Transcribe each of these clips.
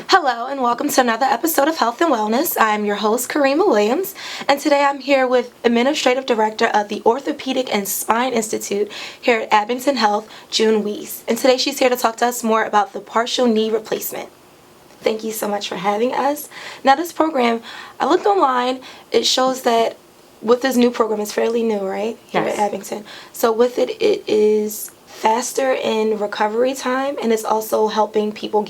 Hello and welcome to another episode of Health and Wellness. I'm your host, Karima Williams, and today I'm here with Administrative Director of the Orthopaedic and Spine Institute here at Abington Health, June Weise. And today she's here to talk to us more about the partial knee replacement. Thank you so much for having us. Now this program, I looked online, it shows that with this new program, it's fairly new, right? Here Yes. at Abington. So with it, it is faster in recovery time, and it's also helping people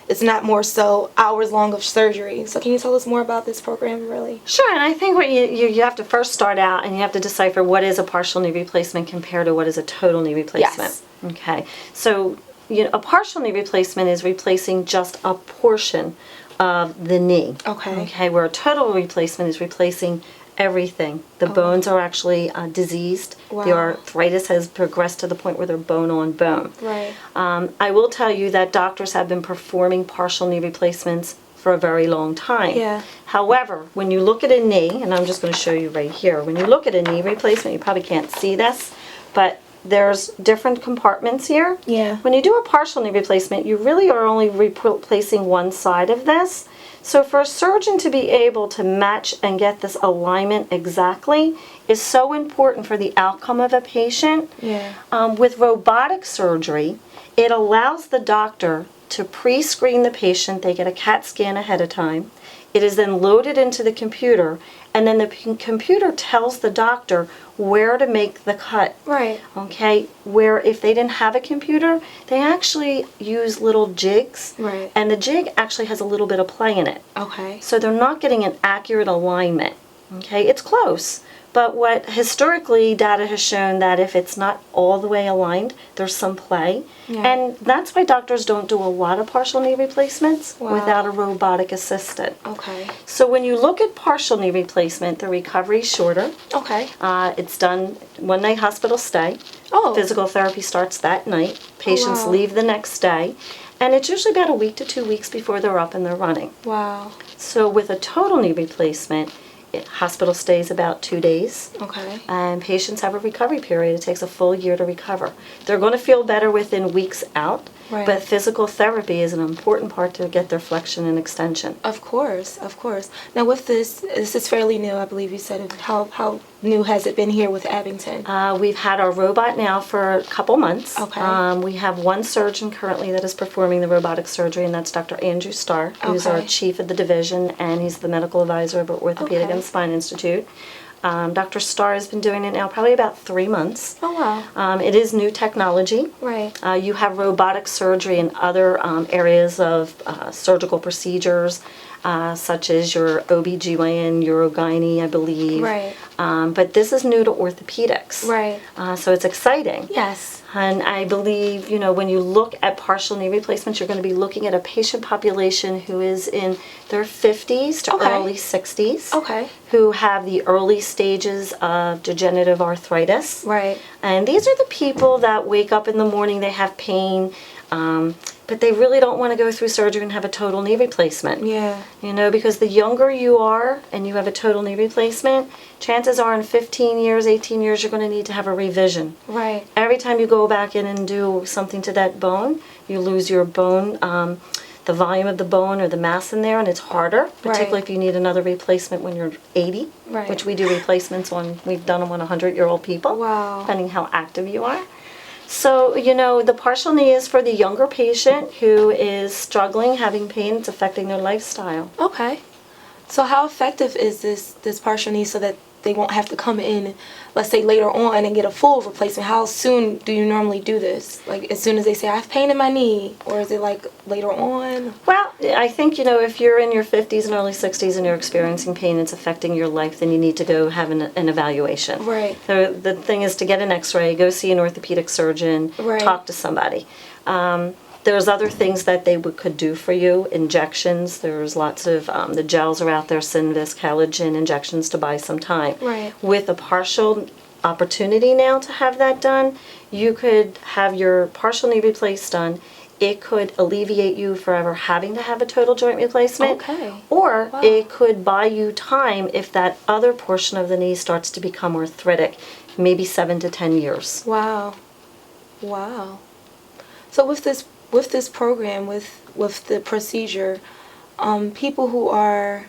it's not more so hours long of surgery. So can you tell us more about this program, really? Sure, and I think what you have to first start out and you have to decipher what is a partial knee replacement compared to what is a total knee replacement. Yes. Okay, so a partial knee replacement is replacing just a portion of the knee. Okay. Okay, where a total replacement is replacing everything. The bones are actually diseased. Wow. The arthritis has progressed to the point where they're bone on bone. Right. I will tell you that doctors have been performing partial knee replacements for a very long time. Yeah. However, when you look at a knee, and I'm just going to show you right here, when you look at a knee replacement, you probably can't see this, but there's different compartments here. Yeah. When you do a partial knee replacement, you really are only replacing one side of this. So for a surgeon to be able to match and get this alignment exactly is so important for the outcome of a patient. Yeah. With robotic surgery, it allows the doctor to pre-screen the patient. They get a CAT scan ahead of time. It is then loaded into the computer, and then the computer tells the doctor where to make the cut. Right. Okay, where if they didn't have a computer, they actually use little jigs. Right. And the jig actually has a little bit of play in it. Okay. So they're not getting an accurate alignment. Okay, it's close. But what historically data has shown that if it's not all the way aligned, there's some play. Yeah. And that's why doctors don't do a lot of partial knee replacements Wow. without a robotic assistant. Okay. So when you look at partial knee replacement, the recovery is shorter. Okay. It's done one night hospital stay. Oh. Physical therapy starts that night. Patients wow. leave the next day. And it's usually about a week to 2 weeks before they're up and they're running. Wow. So with a total knee replacement, hospital stays about 2 days. Okay. And patients have a recovery period. It takes a full year to recover. They're going to feel better within weeks out, Right. but physical therapy is an important part to get their flexion and extension. Of course, of course. Now with this is fairly new, I believe you said. How new has it been here with Abington? We've had our robot now for a couple months. Okay. We have one surgeon currently that is performing the robotic surgery, and that's Dr. Andrew Starr, who's our Okay. chief of the division, and he's the medical advisor of Orthopaedic Okay. and Spine Institute. Dr. Starr has been doing it now probably about 3 months. Oh wow. It is new technology. Right. You have robotic surgery in other areas of surgical procedures, such as your OBGYN, urogyne, I believe. Right. But this is new to orthopedics. Right. So it's exciting. Yes. And I believe, when you look at partial knee replacements, you're going to be looking at a patient population who is in their 50s to Okay. early 60s. Okay. Who have the early stages of degenerative arthritis. Right. And these are the people that wake up in the morning, they have pain, but they really don't want to go through surgery and have a total knee replacement. Yeah. Because the younger you are and you have a total knee replacement, chances are in 15 years, 18 years, you're going to need to have a revision. Right. Every time you go back in and do something to that bone, you lose your bone, the volume of the bone or the mass in there, and it's harder, particularly if you need another replacement when you're 80, Right. which we do replacements on, we've done them on 100-year-old people, Wow. depending how active you are. So, the partial knee is for the younger patient who is struggling, having pain, it's affecting their lifestyle. Okay. So how effective is this partial knee so that they won't have to come in, let's say later on, and get a full replacement? How soon do you normally do this? Like as soon as they say, I have pain in my knee? Or is it like later on? Well, I think, if you're in your 50s and early 60s and you're experiencing pain, it's affecting your life, then you need to go have an evaluation. Right. The thing is to get an x-ray, go see an orthopedic surgeon, Right. talk to somebody. There's other things that they could do for you, injections. There's lots of, the gels are out there, Synvisc, Halogen injections to buy some time. Right. With a partial opportunity now to have that done, you could have your partial knee replaced done. It could alleviate you forever having to have a total joint replacement. Okay. Or Wow. it could buy you time if that other portion of the knee starts to become arthritic, maybe 7 to 10 years. Wow. Wow. So with this program, with with the procedure, people who are,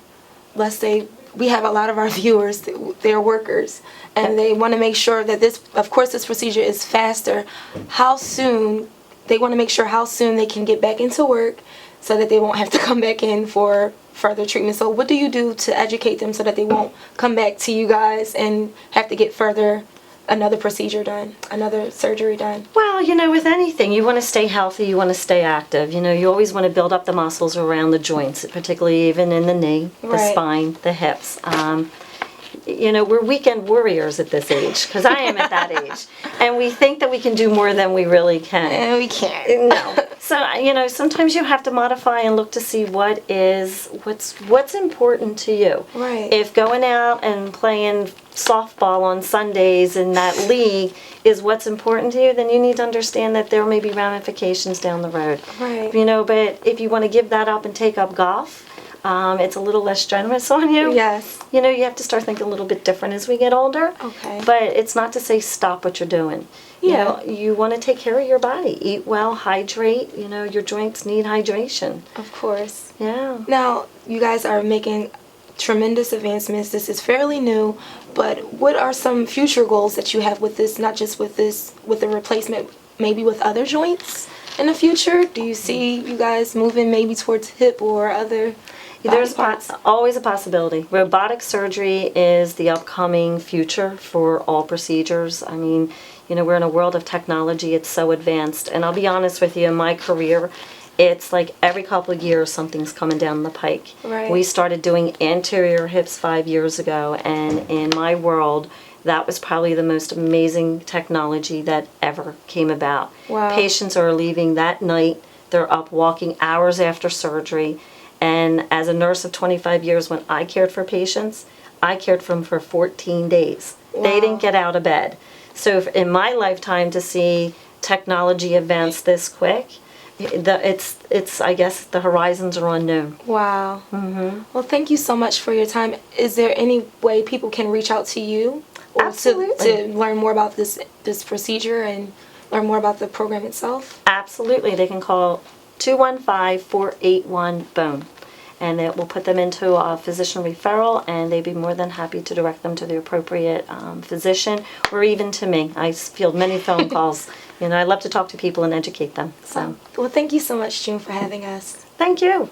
let's say, we have a lot of our viewers, they're workers, and they want to make sure that this, of course, this procedure is faster. How soon, they want to make sure how soon they can get back into work so that they won't have to come back in for further treatment. So what do you do to educate them so that they won't come back to you guys and have to get another procedure done, another surgery done? Well, with anything, you want to stay healthy, you want to stay active. You always want to build up the muscles around the joints, particularly even in the knee, the Right. spine, the hips. We're weekend warriors at this age, because I am at that age. And we think that we can do more than we really can. And we can't. No. So, sometimes you have to modify and look to see what's important to you. Right. If going out and playing softball on Sundays in that league is what's important to you, then you need to understand that there may be ramifications down the road. Right. But if you want to give that up and take up golf, it's a little less strenuous on you. Yes. You have to start thinking a little bit different as we get older. Okay. But it's not to say stop what you're doing. Yeah. You want to take care of your body. Eat well, hydrate. Your joints need hydration. Of course. Yeah. Now, you guys are making tremendous advancements. This is fairly new, but what are some future goals that you have with this, not just with the replacement, maybe with other joints in the future? Do you see you guys moving maybe towards hip or other There's parts? always a possibility. Robotic surgery is the upcoming future for all procedures. I mean, we're in a world of technology. It's so advanced. And I'll be honest with you, in my career, it's like every couple of years something's coming down the pike. Right. We started doing anterior hips 5 years ago, and in my world, that was probably the most amazing technology that ever came about. Wow. Patients are leaving that night. They're up walking hours after surgery. And as a nurse of 25 years, when I cared for patients, I cared for them for 14 days. Wow. They didn't get out of bed. So in my lifetime, to see technology advance this quick, I guess the horizons are unknown. Wow. Mm-hmm. Well, thank you so much for your time. Is there any way people can reach out to you or Absolutely. to learn more about this procedure and learn more about the program itself? Absolutely. They can call 215-481-BONE. And it will put them into a physician referral, and they'd be more than happy to direct them to the appropriate physician, or even to me. I field many phone calls. I love to talk to people and educate them. So, Well, thank you so much, June, for having us. thank you.